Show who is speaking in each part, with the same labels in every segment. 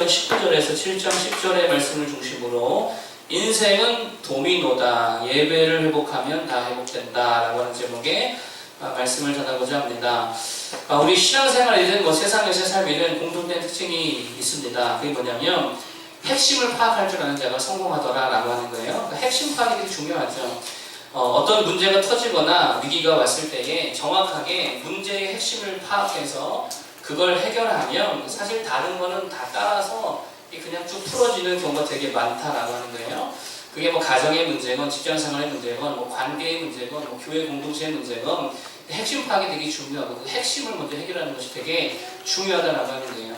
Speaker 1: 19절에서 7장 10절의 말씀을 중심으로 인생은 도미노다. 예배를 회복하면 다 회복된다. 라고 하는 제목의 말씀을 전하고자 합니다. 우리 신앙생활이든 세상에서의 삶에는 공통된 특징이 있습니다. 그게 뭐냐면 핵심을 파악할 줄 아는 자가 성공하더라 라고 하는 거예요. 그러니까 핵심 파악이 되게 중요하죠. 어떤 문제가 터지거나 위기가 왔을 때에 정확하게 문제의 핵심을 파악해서 그걸 해결하면 사실 다른 거는 다 따라서 그냥 쭉 풀어지는 경우가 되게 많다라고 하는 거예요. 그게 가정의 문제건 직장생활의 문제건 관계의 문제건 교회 공동체의 문제건 핵심 파악이 되게 중요하고 그 핵심을 먼저 해결하는 것이 되게 중요하다라고 하는 거예요.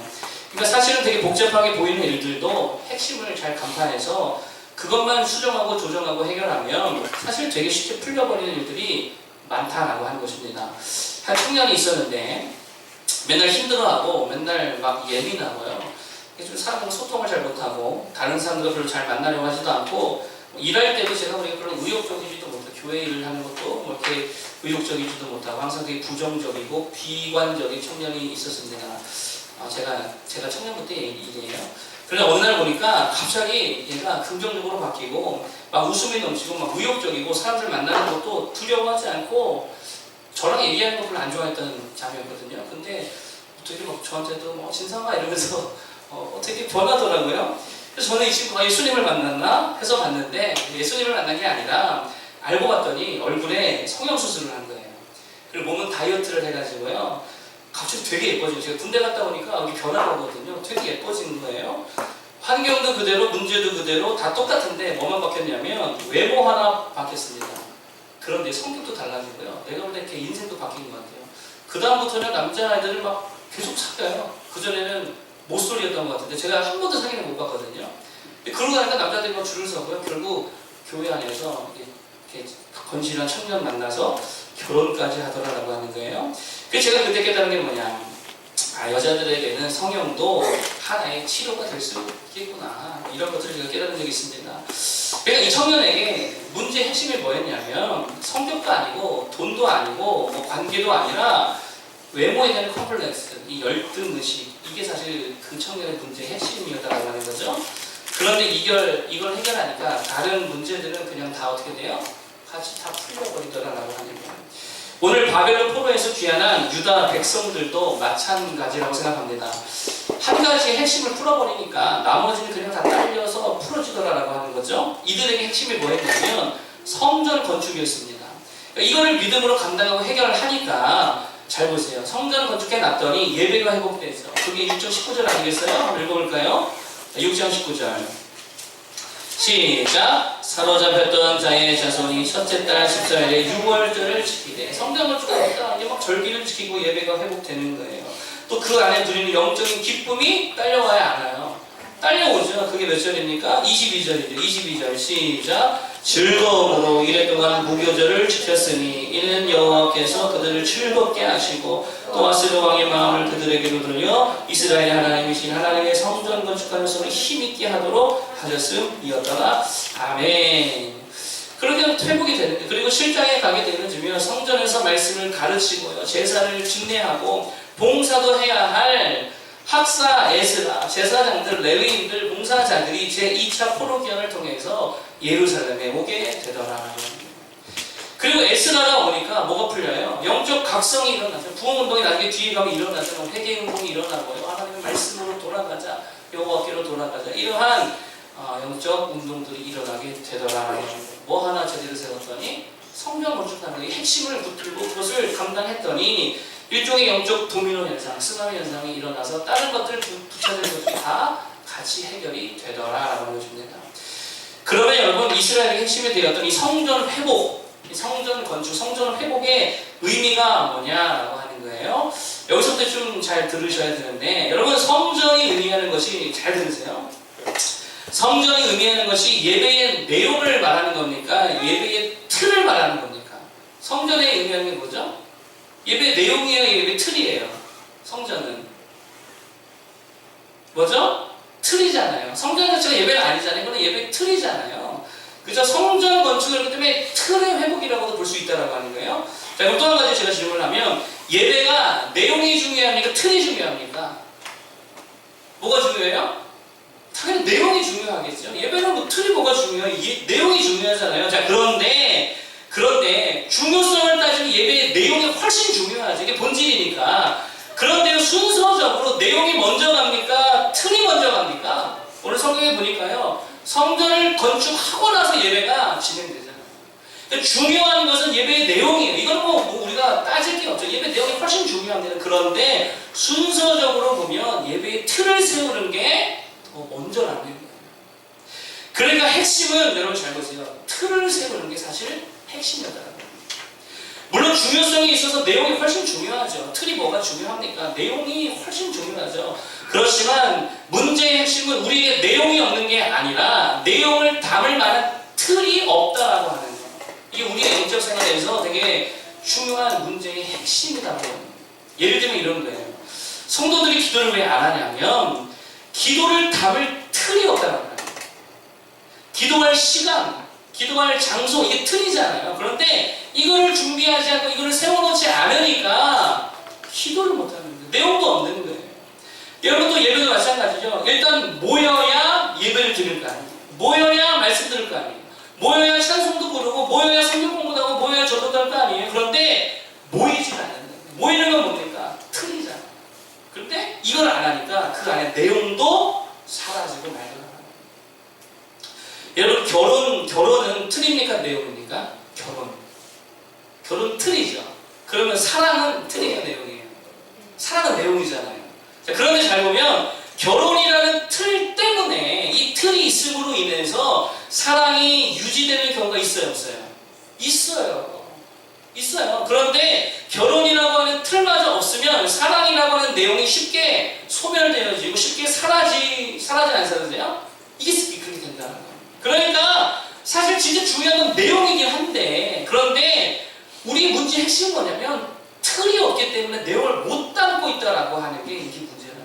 Speaker 1: 그러니까 사실은 되게 복잡하게 보이는 일들도 핵심을 잘 간파해서 그것만 수정하고 조정하고 해결하면 사실 되게 쉽게 풀려버리는 일들이 많다라고 하는 것입니다. 한 청년이 있었는데 맨날 힘들어하고 맨날 예민하고요. 사람들과 소통을 잘 못하고 다른 사람들과 별로 잘 만나려고 하지도 않고 일할 때도 제가 보기에 별로 의욕적이지도 못하고 교회 일을 하는 것도 이렇게 의욕적이지도 못하고 항상 되게 부정적이고 비관적인 청년이 있었습니다. 제가 청년부 때 일이에요. 그런데 어느 날 보니까 갑자기 얘가 긍정적으로 바뀌고 웃음이 넘치고 의욕적이고 사람들 만나는 것도 두려워하지 않고 저랑 얘기하는 거 별로 안 좋아했던 자매였거든요. 근데 되게 저한테도 진상아 이러면서 되게 변하더라고요. 그래서 저는 이 친구가 예수님을 만났나 해서 봤는데 예수님을 만난 게 아니라 알고 봤더니 얼굴에 성형수술을 한 거예요. 그리고 몸은 다이어트를 해가지고요. 갑자기 되게 예뻐지고 제가 군대 갔다 오니까 여기 변화가거든요. 되게 예뻐진 거예요. 환경도 그대로 문제도 그대로 다 똑같은데 뭐만 바뀌었냐면 외모 하나 바뀌었습니다. 그런데 성격도 달라지고요. 내가 볼 때 걔 인생도 바뀐 것 같아요. 그 다음부터는 남자애들을 계속 사귀어요. 그전에는 모쏠이었던 것 같은데 제가 한 번도 사귀는 못 봤거든요. 그러고 나니까 남자들이 줄을 서고요. 결국 교회 안에서 이렇게 건실한 청년 만나서 결혼까지 하더라라고 하는 거예요. 그래서 제가 그때 깨달은 게 뭐냐. 여자들에게는 성형도 하나의 치료가 될 수 있겠구나. 이런 것들을 제가 깨달은 적이 있습니다. 그러니까 이 청년에게 문제의 핵심이 뭐였냐면 성격도 아니고 돈도 아니고 관계도 아니라 외모에 대한 컴플렉스, 이 열등의식, 이게 사실 그 청년의 문제의 핵심이었다고 하는 거죠. 그런데 이걸 해결하니까 다른 문제들은 그냥 다 어떻게 돼요? 같이 다 풀려버리더라라고 하는 거예요. 오늘 바벨론 포로에서 귀환한 유다 백성들도 마찬가지라고 생각합니다. 한 가지 핵심을 풀어버리니까 나머지는 그냥 다 딸려서 풀어지더라라고 하는 거죠. 이들에게 핵심이 뭐였냐면 성전 건축이었습니다. 그러니까 이거를 믿음으로 감당하고 해결을 하니까 잘 보세요. 성전 건축해 놨더니 예배가 회복되죠. 그게 6장 19절 아니겠어요? 한번 읽어볼까요? 6장 19절 시작. 사로잡혔던 자의 자손이 첫째 달 14일에 6월절을 지키되 성전 건축하니까 이제 절기를 지키고 예배가 회복되는 거예요. 또 그 안에 누리는 영적인 기쁨이 딸려와야 알아요. 딸려오죠. 그게 몇 절입니까? 22절이죠. 22절 시작. 즐거움으로 이래 동안 무교절을 지켰으니 이는 여호와께서 그들을 즐겁게 하시고 또 아스르 왕의 마음을 그들에게로 돌려 이스라엘 하나님이신 하나님의 성전 건축하는 손을 힘있게 하도록 하셨음이었더라. 아멘. 그렇게 회복이 되는데, 그리고 실장에 가게 되면 성전에서 말씀을 가르치고요, 제사를 집례하고 봉사도 해야 할 학사, 에스라, 제사장들, 레위인들, 봉사자들이 제2차 포로기환을 통해서 예루살렘에 오게 되더라. 그리고 에스라가 오니까 뭐가 풀려요? 영적 각성이 일어나죠. 부흥운동이 나중에 뒤에 가면 일어나죠. 회개운동이 일어나고요. 하나님의 말씀으로 돌아가자, 여호와께로 돌아가자. 이러한 영적 운동들이 일어나게 되더라. 뭐 하나 제대로 세웠더니 성전 건축하는 게 핵심을 붙들고 그것을 감당했더니 일종의 영적 도미노 현상, 쓰나미 현상이 일어나서 다른 것들 붙여야 되는 것들이 다 같이 해결이 되더라라고 보여줍니다. 그러면 여러분, 이스라엘의 핵심이 되었던 이 성전 회복, 이 성전 건축, 성전 회복의 의미가 뭐냐라고 하는 거예요. 여기서부터 좀 잘 들으셔야 되는데, 여러분, 성전이 의미하는 것이, 잘 들으세요. 성전이 의미하는 것이 예배의 내용을 말하는 겁니까? 예배의 틀을 말하는 겁니까? 성전의 의미하는 게 뭐죠? 예배 내용이에요? 예배 틀이에요? 성전은 뭐죠? 틀이잖아요. 성전 자체가 예배가 아니잖아요. 이거는 예배 틀이잖아요. 그죠? 성전 건축을 하기 때문에 틀의 회복이라고도 볼 수 있다고 하는 거예요. 자, 그럼 또 한 가지 제가 질문을 하면, 예배가 내용이 중요합니까? 틀이 중요합니까? 뭐가 중요해요? 중요하겠죠. 예배는 뭐 틀이 뭐가 중요해요? 내용이 중요하잖아요. 자, 그런데 중요성을 따지면 예배의 내용이 훨씬 중요하죠. 이게 본질이니까. 그런데 순서적으로 내용이 먼저 갑니까? 틀이 먼저 갑니까? 오늘 성경에 보니까요. 성전을 건축하고 나서 예배가 진행되잖아요. 그러니까 중요한 것은 예배의 내용이에요. 이건 뭐 우리가 따질 게 없죠. 예배 내용이 훨씬 중요합니다. 그런데 순서적으로 보면 예배의 틀을 세우는 게 더 먼저라는 거예요. 그러니까 핵심은 여러분 잘 보세요. 틀을 세우는 게 사실 핵심이었다는 거예요. 물론 중요성이 있어서 내용이 훨씬 중요하죠. 틀이 뭐가 중요합니까? 내용이 훨씬 중요하죠. 그렇지만 문제의 핵심은 우리에게 내용이 없는 게 아니라 내용을 담을 만한 틀이 없다라고 하는 거예요. 이게 우리의 영적 생활에서 되게 중요한 문제의 핵심이라고 해요. 예를 들면 이런 거예요. 성도들이 기도를 왜 안 하냐면 기도를 담을 틀이 없다는 거예요. 기도할 시간, 기도할 장소, 이게 틀이잖아요. 그런데 이거를 준비하지 않고 이거를 세워놓지 않으니까 기도를 못하는 거예요. 내용도 없는 거예요. 여러분도 예배도 마찬가지죠. 일단 모여야 예배를 드릴 거 아니에요. 모여야 말씀 들을 거 아니에요. 모여야 찬송도 부르고 모여야 성경 공부도 하고 모여야 저도 할 거 아니에요. 그런데 모이지 않는 거예요. 모이는 건 뭡니까? 틀이잖아요. 그런데 이걸 안 하니까 그 안에 내용도 사라지고 말고. 여러분 결혼은 틀입니까? 내용입니까? 결혼 틀이죠. 그러면 사랑은 틀이에요? 내용이에요? 사랑은 내용이잖아요. 자, 그런데 잘 보면 결혼이라는 틀 때문에 이 틀이 있음으로 인해서 사랑이 유지되는 경우가 있어요? 없어요? 있어요. 그런데 결혼이라고 하는 틀마저 없으면 사랑이라고 하는 내용이 쉽게 소멸되어지고 쉽게 사라지 안 사라져요? 이게 그렇게 된다는 거예요. 그러니까 사실 진짜 중요한 건 내용이긴 한데 그런데 우리 문제의 핵심은 뭐냐면 틀이 없기 때문에 내용을 못 담고 있다라고 하는 게 이게 문제라는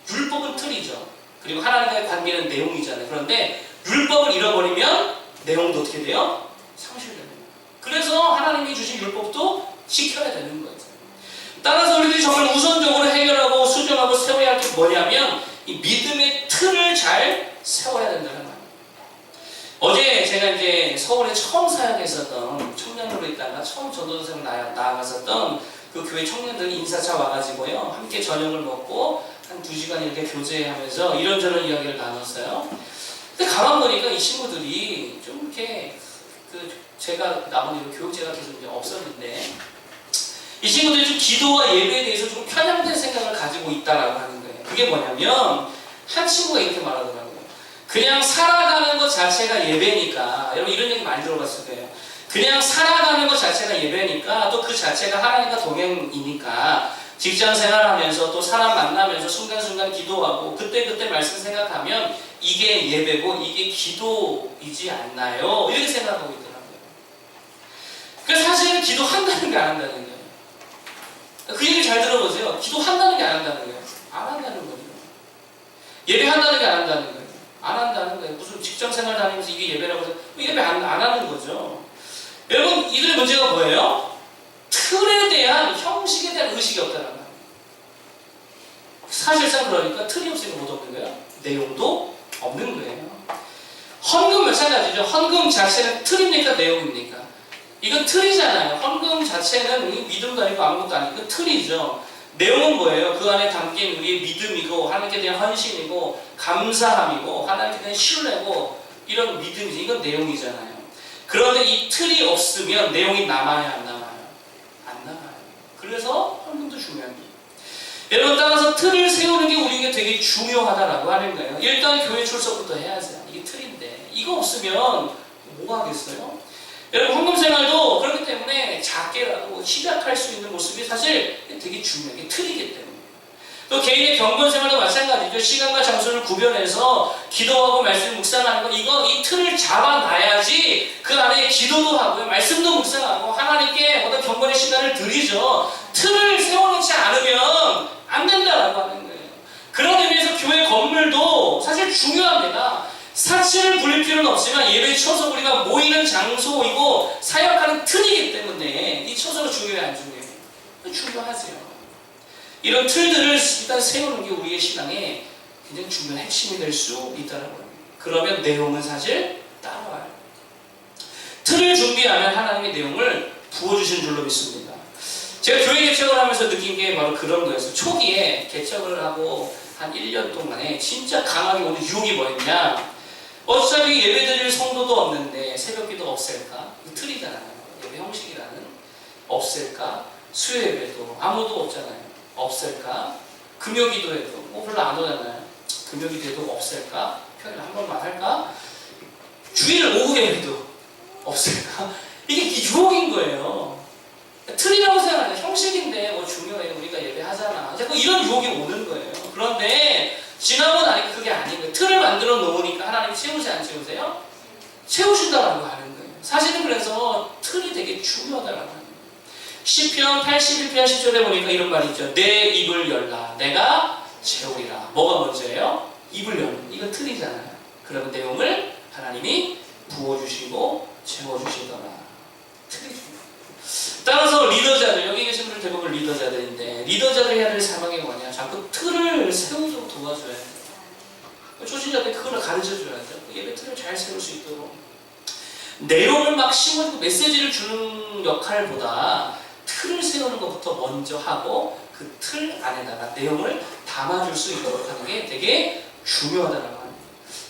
Speaker 1: 거예요. 율법은 틀이죠. 그리고 하나님과의 관계는 내용이잖아요. 그런데 율법을 잃어버리면 내용도 어떻게 돼요? 상실되는 거예요. 그래서 하나님이 주신 율법도 지켜야 되는 거예요. 따라서 우리들이 정말 우선적으로 해결하고 수정하고 세워야 할 게 뭐냐면 이 믿음의 틀을 잘 세워야 된다는 거예요. 어제 제가 이제 서울에 처음 사역했었던 청년으로 있다가 처음 전도사로 나아갔었던 그 교회 청년들이 인사차 와가지고요. 함께 저녁을 먹고 한 2시간 이렇게 교제하면서 이런저런 이야기를 나눴어요. 근데 가만 보니까 이 친구들이 좀 이렇게 제가 나온 이후 교육제가 계속 이제 없었는데 이 친구들이 좀 기도와 예배에 대해서 좀 편향된 생각을 가지고 있다라고 하는 거예요. 그게 뭐냐면 한 친구가 이렇게 말하더라고요. 그냥 살아가는 것 자체가 예배니까, 여러분 이런 얘기 많이 들어봤을 거예요. 그냥 살아가는 것 자체가 예배니까 또 그 자체가 하나님과 동행이니까 직장 생활하면서 또 사람 만나면서 순간순간 기도하고 그때그때 말씀 생각하면 이게 예배고 이게 기도이지 않나요? 이렇게 생각하고 있더라고요. 그래서 사실은 기도한다는 게 안 한다는 거예요. 그 얘기를 잘 들어보세요. 기도한다는 게 안 한다는 거예요. 안 한다는 거죠. 예배한다는 게 안 한다는 거예요. 안 한다는 거예요. 무슨 직장 생활 다니면서 이게 예배라고 해서 예배 안 하는 거죠. 여러분 이들의 문제가 뭐예요? 틀에 대한 형식에 대한 의식이 없다는 거예요. 사실상 그러니까 틀이 없으니까 못 없는 거예요. 내용도 없는 거예요. 헌금 마찬가지죠. 헌금 자체는 틀입니까? 내용입니까? 이건 틀이잖아요. 헌금 자체는 믿음도 아니고 아무것도 아니고 이건 틀이죠. 내용은 뭐예요? 그 안에 담긴 우리의 믿음이고 하나님께 대한 헌신이고 감사함이고 하나님께 대한 신뢰고 이런 믿음이지. 이건 내용이잖아요. 그런데 이 틀이 없으면 내용이 남아야 안 남아요? 안 남아요. 그래서 헌금도 중요합니다. 여러분 따라서 틀을 세우는 게 우리에게 되게 중요하다라고 하는 거예요. 일단 교회 출석부터 해야죠. 이게 틀인데 이거 없으면 뭐 하겠어요? 여러분 헌금 생활도 그렇기 때문에 작게라도 시작할 수 있는 모습이 사실 되게 중요해요. 이게 틀이기 때문에. 또 개인의 경건 생활도 마찬가지죠. 시간과 장소를 구별해서 기도하고 말씀 묵상하는 거 이 틀을 잡아놔야지 그 안에 기도도 하고요. 말씀도 묵상하고 하나님께 어떤 경건의 시간을 드리죠. 틀을 세워놓지 않으면 안 된다라고 하는 거예요. 그런 의미에서 교회 건물도 사실 중요합니다. 사치를 부릴 필요는 없지만 예배 처소 우리가 모이는 장소이고 사역하는 틀이기 때문에 이 처소가 중요해요, 안 중요해요? 중요하세요. 이런 틀들을 일단 세우는 게 우리의 신앙에 굉장히 중요한 핵심이 될 수 있다는 거예요. 그러면 내용은 사실 따라와요. 틀을 준비하면 하나님의 내용을 부어주신 줄로 믿습니다. 제가 교회 개척을 하면서 느낀 게 바로 그런 거였어요. 초기에 개척을 하고 한 1년 동안에 진짜 강하게 오는 유혹이 뭐였냐. 어차피 예배드릴 성도도 없는데 새벽기도 없앨까? 그 틀이잖아요. 예배 형식이라는. 없앨까? 수요 예배도 아무도 없잖아요. 없앨까? 금요기도해도 별로 안 오잖아요. 금요기도해도 없앨까? 평일에 한 번만 할까? 주일 오후 예배도 없앨까? 이게 유혹인 거예요. 틀이라고 생각하는 형식인데 뭐 중요해 우리가 예배하잖아. 자꾸 이런 유혹이 오는 거예요. 그런데 지나고 나니까 그게 아닌 거예요. 틀을 만들어 놓으니까 하나님 채우지 안 채우세요? 채우신다라고 하는 거예요. 사실은 그래서 틀이 되게 중요하다라고 하는 거예요. 시편 81편 10절에 보니까 이런 말이 있죠. 내 입을 열라 내가 채우리라. 뭐가 먼저예요? 입을 여는 이거 틀이잖아요. 그런 내용을 하나님이 부어주시고 채워주시더라. 틀이 중요해요. 따라서 리더자들, 여기 계신 분들 대부분 리더자들인데 리더자들이 해야 될 사명이 뭐냐? 자꾸 틀을 세우도록 도와줘야 돼요. 초신자들 그걸 가르쳐줘야죠. 예배 틀을 잘 세울 수 있도록. 내용을 막 심어주고 메시지를 주는 역할보다 틀을 세우는 것부터 먼저 하고 그 틀 안에다가 내용을 담아줄 수 있도록 하는 게 되게 중요하다는 거예요.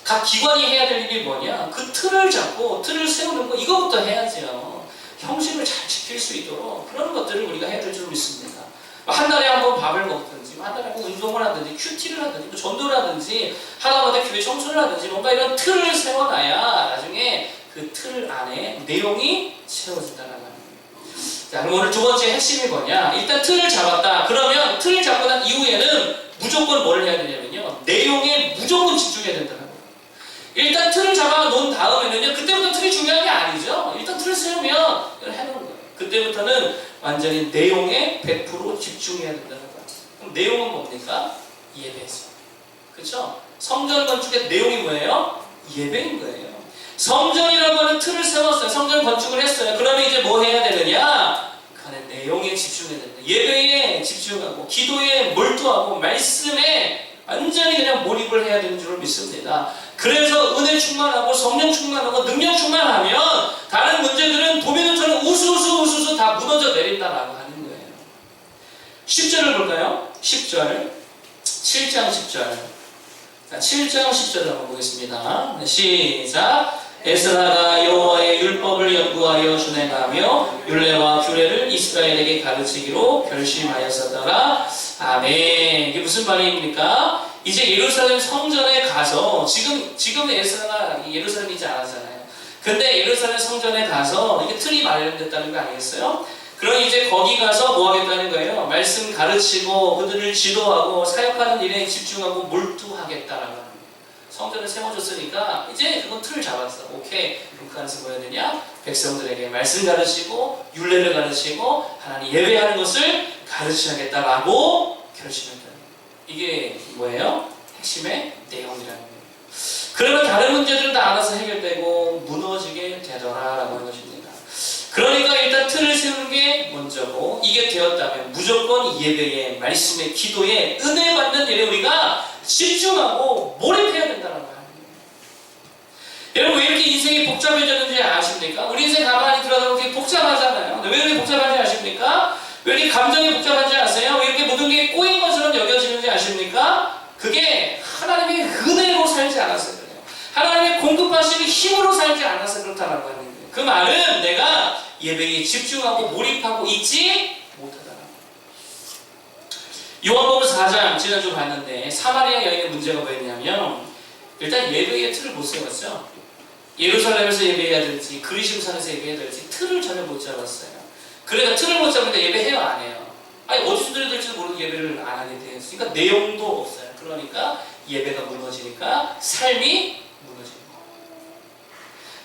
Speaker 1: 각 기관이 해야 될 일이 뭐냐? 그 틀을 잡고 틀을 세우는 거 이거부터 해야죠. 형식을 잘 지킬 수 있도록 그런 것들을 우리가 해야 될 줄 믿습니다. 한 달에 한 번 밥을 먹든지 한 달에 한 번 운동을 하든지 큐티를 하든지 전도를 하든지 하다못해 교회 청소를 하든지 뭔가 이런 틀을 세워놔야 나중에 그 틀 안에 내용이 채워진다는 거예요. 자, 그럼 오늘 두 번째 핵심이 뭐냐? 일단 틀을 잡았다. 그러면 틀을 잡고 난 이후에는 무조건 뭘 해야 되냐면요. 내용에 무조건 집중해야 된다는 거예요. 일단 틀을 잡아 놓은 다음에는요. 그때부터 틀이 중요한 게 아니죠. 일단 틀을 세우면 이걸 해놓은 거예요. 그때부터는 완전히 내용에 100% 집중해야 된다는 거예요. 그럼 내용은 뭡니까? 예배죠. 그렇죠? 성전 건축의 내용이 뭐예요? 예배인 거예요. 성전이라고 하는 틀을 세웠어요. 성전 건축을 했어요. 그러면 이제 뭐 해야 되느냐? 그 안에 내용에 집중해야 된다. 예배에 집중하고 기도에 몰두하고 말씀에 완전히 그냥 몰입을 해야 되는 줄을 믿습니다. 그래서 은혜 충만하고 성령 충만하고 능력 충만하면 다른 문제들은 도미노처럼 우수수 다 무너져 내린다라고 하는 거예요. 10절을 볼까요? 10절 7장 10절 자, 7장 10절을 한번 보겠습니다. 시작. 에스라가 여호와의 율법을 연구하여 준행하며 율례와 규례를 이스라엘에게 가르치기로 결심하였었더라. 아멘. 이게 무슨 말입니까? 이제 예루살렘 성전에 가서 지금 에스라가 예루살렘에 있지 않았잖아요. 근데 예루살렘 성전에 가서 이게 틀이 마련됐다는 거 아니겠어요? 그럼 이제 거기 가서 뭐 하겠다는 거예요? 말씀 가르치고 그들을 지도하고 사역하는 일에 집중하고 몰두하겠다라는 거예요. 성전을 세워줬으니까 이제 그건 틀을 잡았어. 오케이. 그럼 그 안에서 뭐 해야 되냐? 백성들에게 말씀 가르치고 율례를 가르치고 하나님 예배하는 것을 가르쳐야겠다라고 결심했다. 이게 뭐예요? 핵심의 내용이라는 거예요. 그러면 다른 문제들은 다 알아서 해결되고 무너지게 되더라라고 하는 것입니다. 그러니까 일단 틀을 세우는 게 먼저고 이게 되었다면 무조건 예배에 말씀에 기도에 은혜 받는 일에 우리가 집중하고 몰입해야 된다는 거예요. 여러분 왜 이렇게 인생이 복잡해졌는지 아십니까? 우리 인생 가만히 들여다보면 되게 복잡하잖아요. 왜 이렇게 복잡한지 아십니까? 왜 이렇게 감정이 복잡한지 아세요? 왜 이렇게 모든 게 꼬인 것처럼 여겨지는지 아십니까? 그게 하나님의 은혜로 살지 않아서 그래요. 하나님의 공급하시는 힘으로 살지 않아서 그렇다는 거예요. 그 말은 내가 예배에 집중하고 몰입하고 있지 못하다는 거예요. 요한복음 4장 지난주 봤는데 사마리아 여인의 문제가 뭐였냐면 일단 예배의 틀을 못 세웠죠. 예루살렘에서 예배해야 될지 그리심산에서 예배해야 될지 틀을 전혀 못 잡았어요. 그러니까 틀을 못 잡으니까 예배해요 안 해요? 아니 어디서 드려야 될지도 모르고 예배를 안 하게 돼요. 그러니까 내용도 없어요. 그러니까 예배가 무너지니까 삶이 무너지는 거예요.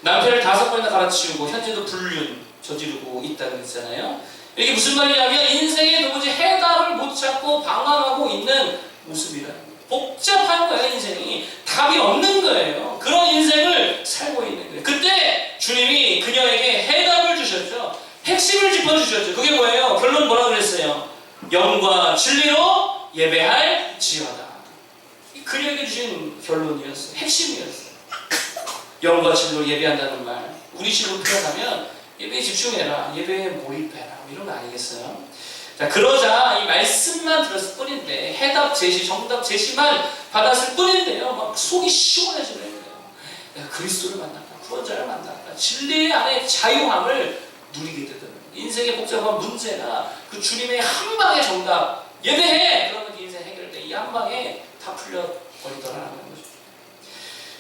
Speaker 1: 남편을 5번이나 갈아치우고 현재도 불륜 저지르고 있다고 했잖아요. 이게 무슨 말이냐면 인생에 도무지 해답을 못 찾고 방황하고 있는 모습이라는 거예요. 복잡한 거예요. 인생이 답이 없는 거예요. 그런 인생을 살고 있는 거예요. 그때 주님이 그녀에게 해답을 주셨죠. 핵심을 짚어주셨죠. 그게 뭐예요? 결론 뭐라 그랬어요? 영과 진리로 예배할지어다. 그녀에게 주신 결론이었어요. 핵심이었어요. 영과 진리로 예배한다는 말, 우리 식으로 표현하면 예배에 집중해라, 예배에 몰입해라, 이런 거 아니겠어요? 자, 그러자 이 말씀만 들었을 뿐인데, 해답 제시, 정답 제시만 받았을 뿐인데요, 막 속이 시원해지는 거예요. 내가 그리스도를 만났다, 구원자를 만났다, 진리 안에 자유함을 누리게 되더라고요. 인생의 복잡한 문제나 그 주님의 한 방의 정답, 예배해! 그러면 인생 해결돼. 이 한 방에 다 풀려버리더라라는 거죠.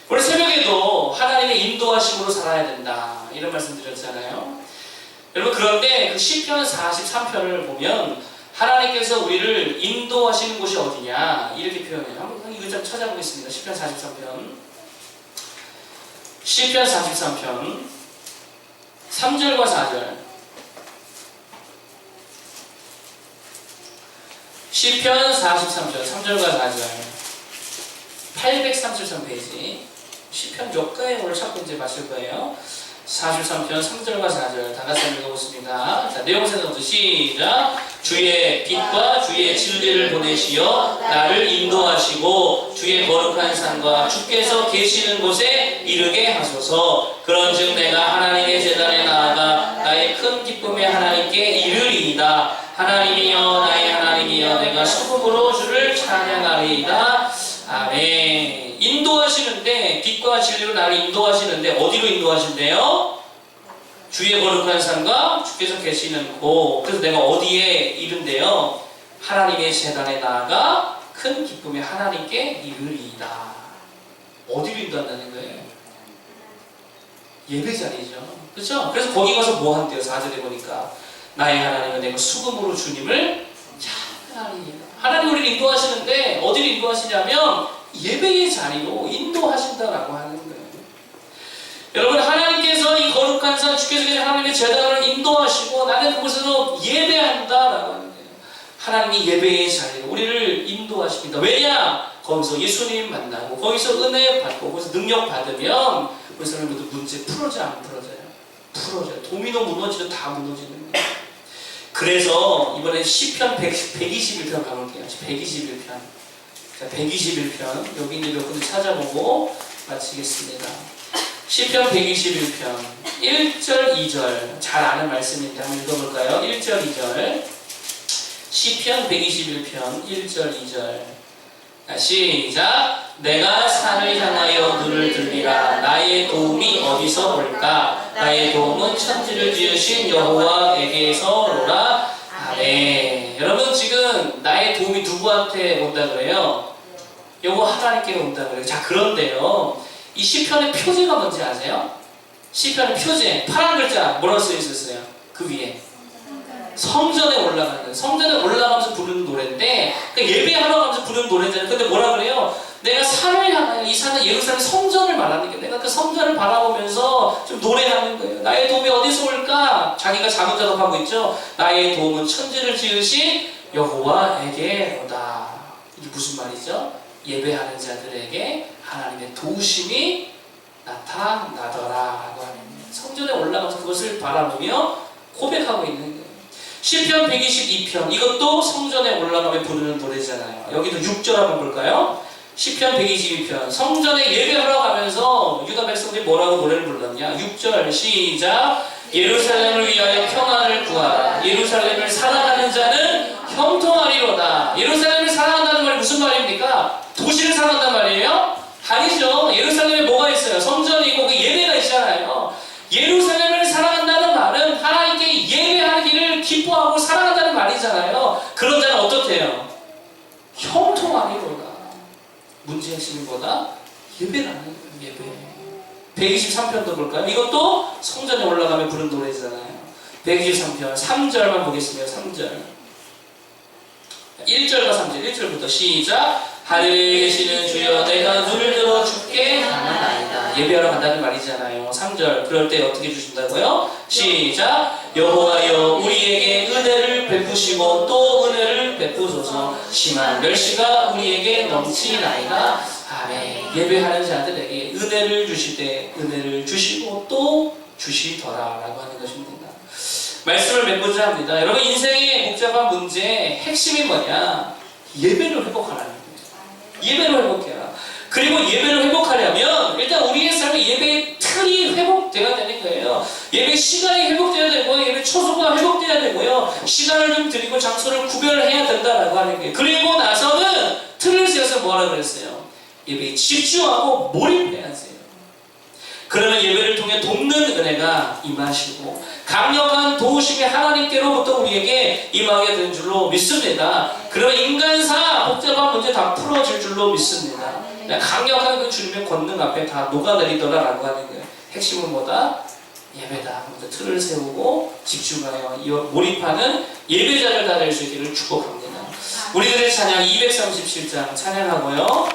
Speaker 1: 오늘 새벽에도 하나님의 인도하심으로 살아야 된다, 이런 말씀 드렸잖아요. 여러분, 그런데 그 시편 43편을 보면 하나님께서 우리를 인도하시는 곳이 어디냐 이렇게 표현해요. 한번 이거 좀 찾아보겠습니다. 시편 43편, 시편 43편 3절과 4절. 시편 43편 3절과 4절, 833페이지. 시편 몇 가에 오늘 찾고 이제 마실 거예요. 43편 3절과 4절 다 같이 읽어보겠습니다. 자, 내용에서부터 시작. 주의 빛과 주의 진리를 보내시어 나를 인도하시고 주의 거룩한 산과 주께서 계시는 곳에 이르게 하소서. 그런즉 내가 하나님의 제단에 나아가 나의 큰 기쁨의 하나님께 이르리이다. 하나님이여 나의 하나님이여 내가 수금으로 주를 찬양하리이다. 아멘. 인도하시는데, 빛과 진리로 나를 인도하시는데 어디로 인도하신대요? 주의 거룩한 산과 주께서 계시는 곳. 그래서 내가 어디에 이른대요? 하나님의 제단에 나아가 큰 기쁨의 하나님께 이르리이다. 어디로 인도한다는 거예요? 예배 자리죠. 그렇죠? 그래서 거기 가서 뭐 한대요? 4절에 보니까 나의 하나님은 내가 수금으로 주님을 찬양하리이다. 하나님 우리를 인도하시는데 어디로 인도하시냐면 예배의 자리로 인도하신다라고 하는 거예요. 여러분, 하나님께서 이 거룩한 산 주께서 계신 하나님의 제단을 인도하시고 나는 그곳에서 예배한다라고 하는 거예요. 하나님이 예배의 자리로 우리를 인도하십니다. 왜냐? 거기서 예수님 만나고 거기서 은혜 받고 거기서 능력 받으면 그 사람들도 문제 풀어져 안 풀어져요? 풀어져요. 도미노 무너지면 다 무너지는 거예요. 그래서 이번에 시편 121편 가볼게요. 121편. 자, 121편. 여기 이제 몇 군데 찾아보고 마치겠습니다. 시편 121편 1절 2절 잘 아는 말씀인데 한번 읽어볼까요? 1절 2절. 시편 121편 1절 2절. 시작. 내가 산을 향하여 눈을 들리라. 나의 도움이 어디서 올까? 나의 도움은 천지를 지으신 여호와에게서로라. 아멘. 여러분, 지금 나의 도움이 누구한테 온다 그래요? 여호와 하나님께 온다 그래요. 자, 그런데요, 이 시편의 표제가 뭔지 아세요? 시편의 표제, 파란 글자 뭐라고 쓰여 있었어요? 그 위에 성전에 올라가는 거예요. 성전에 올라가면서 부르는 노래인데, 그러니까 예배하러 가면서 부르는 노래잖아요. 근데 뭐라 그래요? 내가 산을 향하여, 이 산은 예루살렘 성전을 말하는 게, 내가 그 성전을 바라보면서 좀 노래하는 거예요. 나의 도움이 어디서 올까? 자기가 자문자답하고 있죠. 나의 도움은 천지를 지으신 여호와에게로다. 이게 무슨 말이죠? 예배하는 자들에게 하나님의 도우심이 나타나더라 라고 하는 거예요. 성전에 올라가서 그것을 바라보며 고백하고 있는 거예요. 시편 122편, 이것도 성전에 올라가며 부르는 노래잖아요. 여기도 6절 한번 볼까요? 시편 122편, 성전에 예배하러 가면서 유다 백성들이 뭐라고 노래를 불렀냐? 6절 시작. 예루살렘을 위하여 평안을 구하라. 예루살렘을 사랑하는 자는 형통하리로다. 예루살렘을 사랑한다는 말이 무슨 말입니까? 도시를 사랑한단 말이에요? 아니죠. 예루살렘에 뭐가 있어요? 성전이고 그 예배가 있잖아요. 예루살렘을 사랑한다는 말은 하나님께 예배하기를 기뻐하고 사랑한다는 말이잖아요. 그런 자는 어떻대요? 형통하리로다. 문제 핵심이 뭐다? 예배라는 거예요. 예배. 123편도 볼까요? 이것도 성전에 올라가면 부른 노래잖아요. 123편 3절만 보겠습니다. 3절 1절과 3절 1절부터 시작. 하늘에 계시는 주여 내가 눈을 들어 주께 향하나이다. 예배하러 간다는 말이잖아요. 3절 그럴 때 어떻게 주신다고요? 시작. 여호와여 우리에게 은혜를 베푸시고 또 은혜를 베푸소서. 심한 멸시가 우리에게 넘치나이다. 아멘. 예배하는 자들에게 은혜를 주시되 은혜를 주시고 또 주시더라 라고 하는 것입니다. 말씀을 맺고자 합니다. 여러분, 인생의 복잡한 문제의 핵심이 뭐냐? 예배를 회복하라는 거예요. 예배를 회복해라. 그리고 예배를 회복하려면 일단 우리의 삶의 예배의 틀이 회복돼야 되는 거예요. 예배 시간이 회복돼야 되고요. 예배 초소가 회복돼야 되고요. 시간을 좀 드리고 장소를 구별해야 된다라고 하는 거예요. 그리고 나서는 틀을 세워서 뭐라 그랬어요? 예배에 집중하고 몰입해야지. 그러면 예배를 통해 돕는 은혜가 임하시고 강력한 도우심이 하나님께로부터 우리에게 임하게 된 줄로 믿습니다. 그러면 인간사 복잡한 문제 다 풀어질 줄로 믿습니다. 강력한 그 주님의 권능 앞에 다 녹아내리더라라고 하는 거예요. 핵심은 뭐다? 예배다. 먼저 틀을 세우고 집중하여 몰입하는 예배자를 다 될 수 있기를 축복합니다. 우리들의 찬양 237장 찬양하고요.